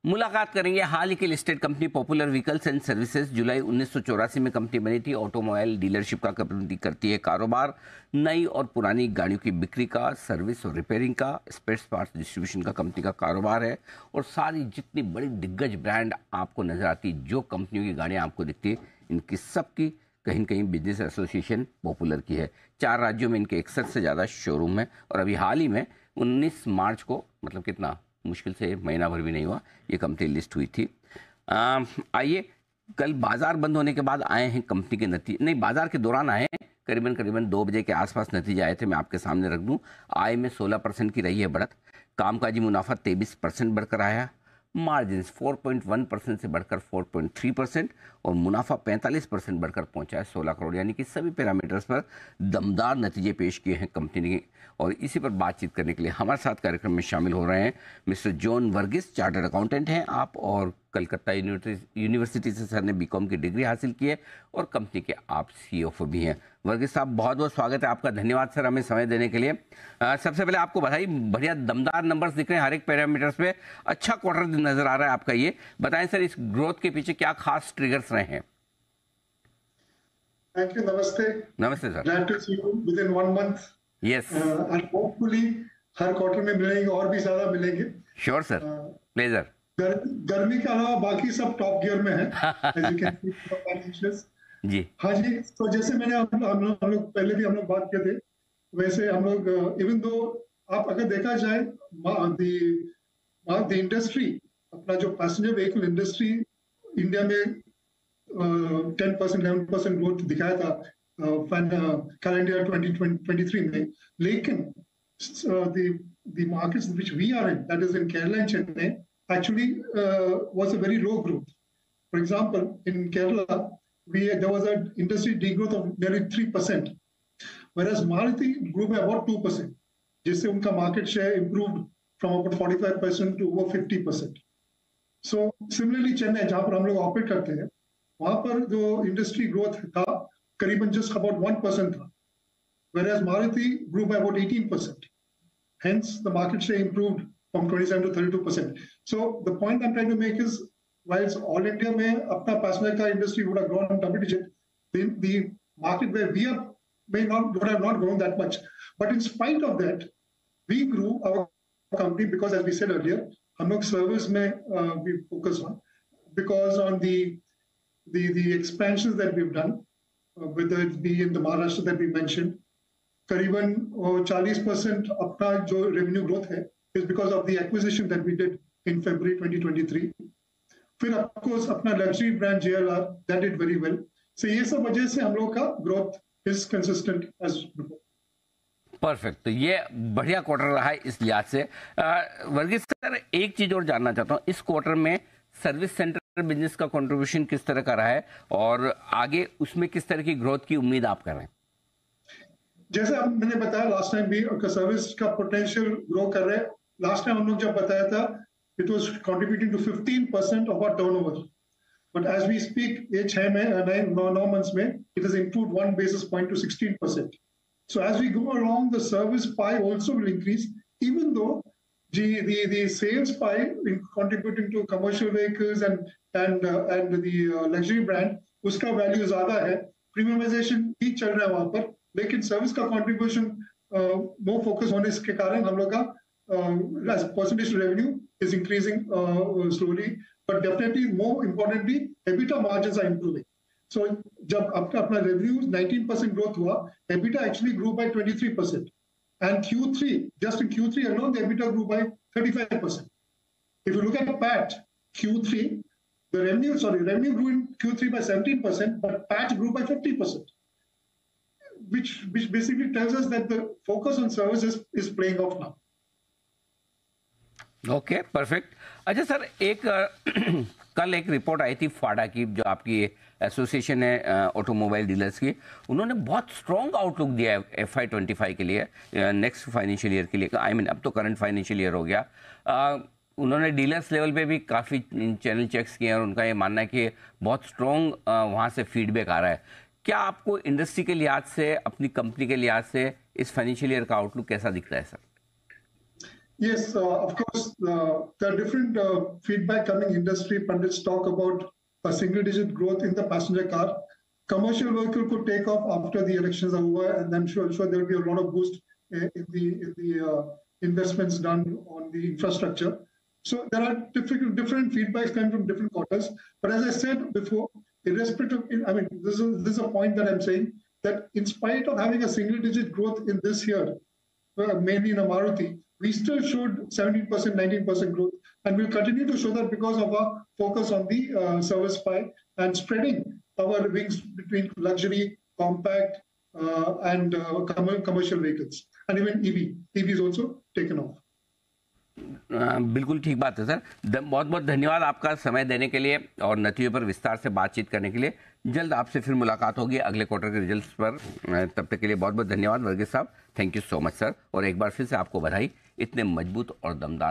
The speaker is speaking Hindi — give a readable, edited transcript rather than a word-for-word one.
मुलाकात करेंगे हाल ही की listed company popular vehicles and services. जुलाई 1984 में कंपनी बनी थी। ऑटोमोबाइल डीलरशिप का कंपनी करती है कारोबार। नई और पुरानी गाड़ियों की बिक्री का, सर्विस और रिपेयरिंग का, स्पेयर पार्ट्स डिस्ट्रीब्यूशन का कंपनी का कारोबार है। और सारी जितनी बड़ी दिग्गज ब्रांड आपको नजर आती, जो कंपनियों की गाड़ियां आपको दिखती है, इनकी सबकी कहीं न कहीं बिजनेस एसोसिएशन पॉपुलर की है। 4 राज्यों में इनके 61 से ज़्यादा शोरूम है। और अभी हाल ही में 19 मार्च को, मतलब कितना मुश्किल से महीना भर भी नहीं हुआ, ये कंपनी लिस्ट हुई थी। आइए, कल बाजार बंद होने के बाद आए हैं कंपनी के नतीजे, नहीं बाजार के दौरान आए हैं, करीबन 2 बजे के आसपास नतीजे आए थे। मैं आपके सामने रख दूं। आय में 16% की रही है बढ़त। कामकाजी मुनाफा 23% बढ़कर आया। मार्जिन 4.1% से बढ़कर 4.3% और मुनाफा 45% बढ़कर पहुंचा है 16 करोड़। यानी कि सभी पैरामीटर्स पर दमदार नतीजे पेश किए हैं कंपनी ने। और इसी पर बातचीत करने के लिए हमारे साथ कार्यक्रम में शामिल हो रहे हैं mister John Varghese. Chartered accountant हैं आप और कलकत्ता यूनिवर्सिटी से सर ने बीकॉम की डिग्री हासिल की है और कंपनी के आप सीईओ भी हैं। वर्गीस साहब, बहुत बहुत स्वागत है आपका। धन्यवाद सर हमें समय देने के लिए। सबसे पहले आपको बधाई, बढ़िया दमदार नंबर्स दिख रहे हैं हर एक पैरामीटर्स पे। अच्छा क्वार्टर नजर आ रहा है आपका। ये बताएं सर, इस ग्रोथ के पीछे क्या खास ट्रिगर्स रहे हैं? Thank you. नमस्ते। नमस्ते sir. Glad to see you within 1 month. Yes, and hopefully हर क्वार्टर में मिलेंगे और भी ज्यादा मिलेंगे। Sure sir, pleasure. गर्मी के अलावा बाकी सब टॉप गियर में है। As you can see, financials। जी हाँ जी, तो जैसे मैंने हम लोग पहले भी हम लोग बात किए थे, वैसे हम लोग इवन दो आप अगर देखा जाए द इंडस्ट्री, अपना जो पैसेंजर व्हीकल इंडस्ट्री इंडिया में 10% 11% ग्रोथ दिखाया था कैलेंडर 2023 में। लेकिन the markets which we are in, that is in Kerala and Chennai, actually was a very low growth. For example, in Kerala, there was an industry degrowth of nearly 3%, whereas Maruti grew by about 2%, जिससे उनका market share improved from about 45% to over 50%. So similarly, Chennai, जहाँ पर हम लोग ऑपरेट करते हैं, वहाँ पर जो इंडस्ट्री ग्रोथ था करीबन just about 1% था, whereas Maruti grew by about 18%. Hence, the market share improved from 27 to 32%. So the point I'm trying to make is, whilst all India में अपना passenger car industry would have grown double digit, the market where we are would have not grown that much. But in spite of that, we grew our company because, as we said earlier, हम लोग service में we focus on, because on the expansions that we've done, whether it be in the Maharashtra that we mentioned, करीबन 40% अपना जो रेवेन्यू ग्रोथ है is because of the acquisition that we did in February 2023. फिर of course अपना luxury brand JLR that did very well. So ये सब वजह से हम लोग का growth is consistent as before. Perfect. तो ये बढ़िया क्वार्टर रहा है इस लिहाज से। वर्गीस सर, एक चीज और जानना चाहता हूँ, इस क्वार्टर में सर्विस सेंटर बिजनेस का कंट्रीब्यूशन किस तरह का रहा है और आगे उसमें किस तरह की ग्रोथ की उम्मीद आप कर रहे हैं? जैसे मैंने बताया लास्ट टाइम भी, सर्विस का पोटेंशियल ग्रो कर रहे हैं। लास्ट टाइम हम लोग जब बताया था, it was contributing to 15% of our turnover, but as we speak ये 9 मंथ्स में it has improved 1 basis point to 16%. So as we go along, the service pie also will increase, even though the sales pie in contributing to commercial vehicles and the luxury brand, उसका वैल्यू ज्यादा है, प्रीमियमाइजेशन ठीक चल रहा है वहां पर, लेकिन सर्विस का कंट्रीब्यूशन मोर फोकस होने के कारण हम लोग का percentage revenue is increasing slowly, but definitely more importantly EBITDA margins are improving. So जब अपना रेवेन्यू 19% ग्रोथ हुआ, EBITDA actually grew by 23%, and Q3, just in Q3 alone, the EBITDA grew by 35%. If you look at PAT Q3, the revenue grew in Q3 by 17%, but PAT grew by 50%. Which basically tells us that the focus on services is playing off now. Okay, perfect. अच्छा सर, एक कल एक रिपोर्ट आई थी फाडा की, जो आपकी एसोसिएशन है ऑटोमोबाइल डीलर्स की। उन्होंने बहुत स्ट्रॉन्ग आउटलुक दिया है FY25 के लिए, नेक्स्ट फाइनेंशियल ईयर के लिए। आई मीन अब तो करंट फाइनेंशियल ईयर हो गया। उन्होंने डीलर्स लेवल पे भी काफ़ी चैनल चेक्स किए और उनका ये मानना है कि बहुत स्ट्रॉन्ग वहाँ से फीडबैक आ रहा है। क्या आपको इंडस्ट्री के लिहाज से, अपनी कंपनी के लिहाज से इस फाइनेंशियल ईयर का आउटलुक कैसा दिखता है sir? Yes, of course, there are different feedback coming. Industry pundits talk about a single-digit growth in the passenger car. Commercial vehicle could take off after the elections are over, and I'm sure there will be a lot of boost in the investments done on the infrastructure. So there are different feedbacks coming from different quarters. But as I said before, irrespective, I mean, this is a point that I'm saying, that in spite of having a single-digit growth in this year, mainly in a Maruti, we still showed 17%, 19% growth, and we'll continue to show that because of our focus on the service pie and spreading our wings between luxury, compact, and commercial vehicles, and even EV is also taken off. बिल्कुल ठीक बात है सर। बहुत बहुत धन्यवाद आपका समय देने के लिए और नतीजों पर विस्तार से बातचीत करने के लिए। जल्द आपसे फिर मुलाकात होगी अगले क्वार्टर के रिजल्ट्स पर। तब तक के लिए बहुत बहुत धन्यवाद वर्गीस साहब। Thank you so much sir. और एक बार फिर से आपको बधाई, इतने मजबूत और दमदार